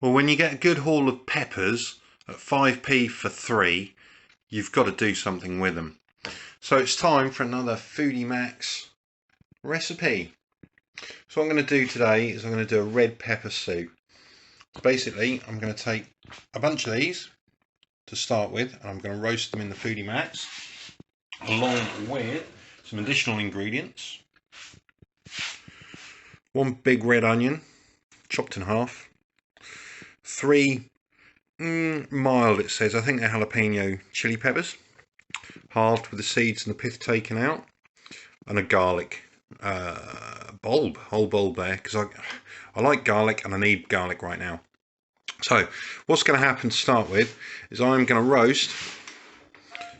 Well, when you get a good haul of peppers at 5p for 3, you've got to do something with them. So it's time for another Foodi Max recipe. So what I'm going to do today is I'm going to do a red pepper soup. Basically, I'm going to take a bunch of these to start with, and I'm going to roast them in the Foodi Max, along with some additional ingredients. 1 big red onion, chopped in half. 3 mild, it says, I think they're jalapeno chili peppers, halved with the seeds and the pith taken out, and a garlic bulb, whole bulb there, because I like garlic and I need garlic right now. So what's going to happen to start with is I'm going to roast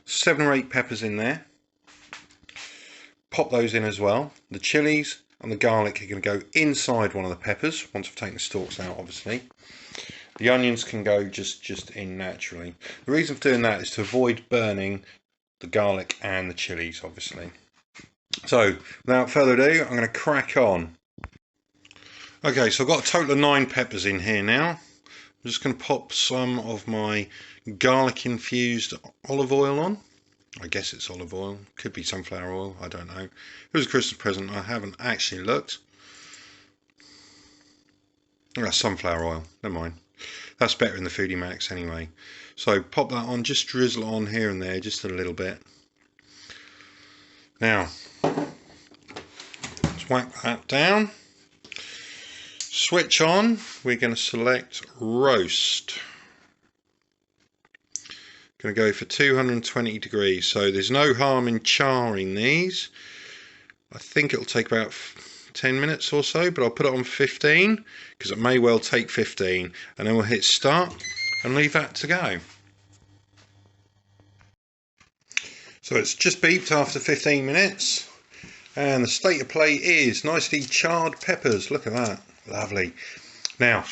7 or 8 peppers in there, pop those in as well. The chilies and the garlic are going to go inside one of the peppers once I've taken the stalks out, obviously. The onions can go just in naturally. The reason for doing that is to avoid burning the garlic and the chilies, obviously. So without further ado, I'm going to crack on. Okay, so I've got a total of 9 peppers in here now. I'm just going to pop some of my garlic infused olive oil on. I guess it's olive oil, could be sunflower oil, I don't know. It was a Christmas present, I haven't actually looked. Oh, sunflower oil, never mind. That's better in the Foodi Max anyway. So pop that on, just drizzle on here and there, just a little bit. Now, let's whack that down. Switch on, we're going to select roast. Going to go for 220 degrees, so there's no harm in charring these. I think it'll take about 10 minutes or so, but I'll put it on 15 because it may well take 15, and then we'll hit start and leave that to go. So it's just beeped after 15 minutes, and the state of play is nicely charred peppers. Look at that, lovely. Now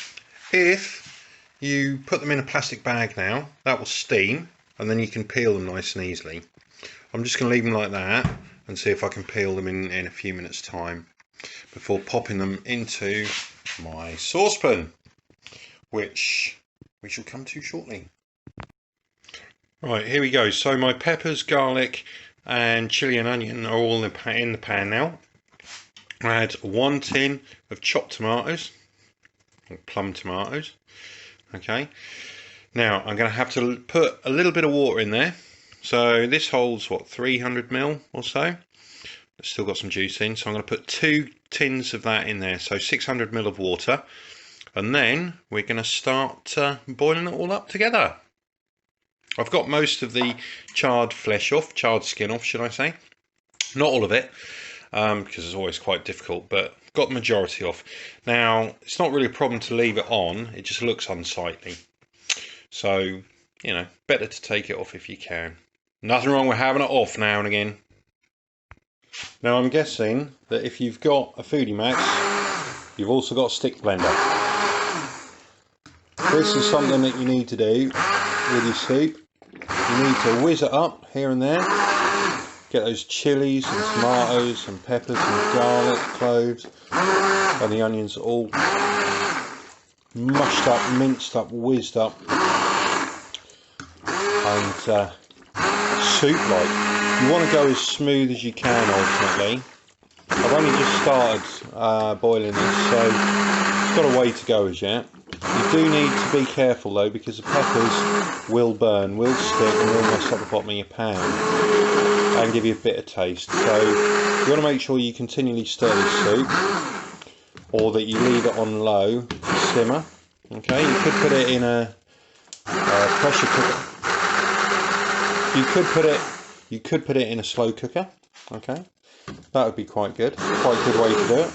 if you put them in a plastic bag now, that will steam and then you can peel them nice and easily. I'm just going to leave them like that and see if I can peel them in a few minutes time before popping them into my saucepan, which we shall come to shortly. Right, here we go. So my peppers, garlic and chili and onion are all in the pan now. I add 1 tin of chopped tomatoes, or plum tomatoes. Okay, now I'm going to have to put a little bit of water in there. So this holds what, 300 ml or so. It's still got some juice in, so I'm going to put 2 tins of that in there, so 600 ml of water, and then we're going to start boiling it all up together. I've got most of the charred flesh off, charred skin off should I say, not all of it, because it's always quite difficult, but got the majority off. Now it's not really a problem to leave it on, it just looks unsightly, so you know, better to take it off if you can. Nothing wrong with having it off now and again. Now I'm guessing that if you've got a Foodi Max, you've also got a stick blender. This is something that you need to do with your soup. You need to whiz it up here and there. Get those chilies and tomatoes and peppers and garlic, cloves and the onions all mushed up, minced up, whizzed up, and soup-like. You want to go as smooth as you can ultimately. I've only just started boiling this, so it's got a way to go as yet. You do need to be careful though, because the peppers will burn, will stick and will mess up the bottom of your pan and give you a bitter taste. So you want to make sure you continually stir this soup, or that you leave it on low to simmer. Okay, you could put it in a pressure cooker. You could put it in a slow cooker. Okay, that would be quite good. Quite a good way to do it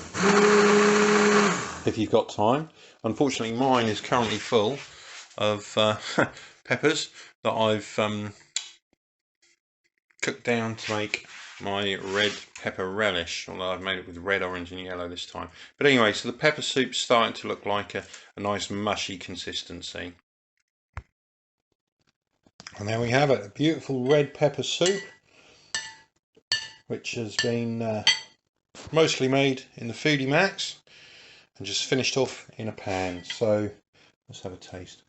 if you've got time. Unfortunately, mine is currently full of peppers that I've cooked down to make my red pepper relish, although I've made it with red, orange and yellow this time. But anyway, so the pepper soup's starting to look like a nice mushy consistency. And there we have it, a beautiful red pepper soup, which has been mostly made in the Foodi Max and just finished off in a pan. So Let's have a taste.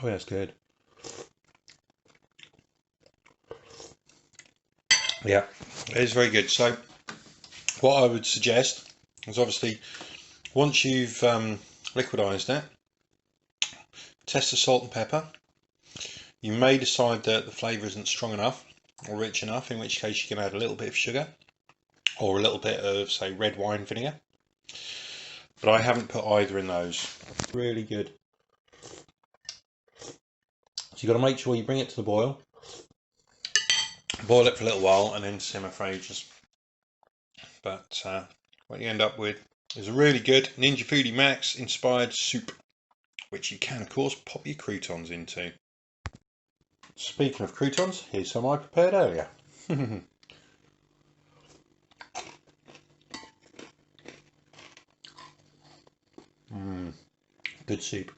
Oh, that's good. Yeah, it is very good. So what I would suggest is, obviously, once you've liquidized it, test the salt and pepper. You may decide that the flavour isn't strong enough or rich enough, in which case you can add a little bit of sugar or a little bit of, say, red wine vinegar. But I haven't put either in those. Really good. So you've got to make sure you bring it to the boil. Boil it for a little while and then simmer for ages. But what you end up with is a really good Ninja Foodi Max inspired soup, which you can, of course, pop your croutons into. Speaking of croutons, here's some I prepared earlier. Good soup.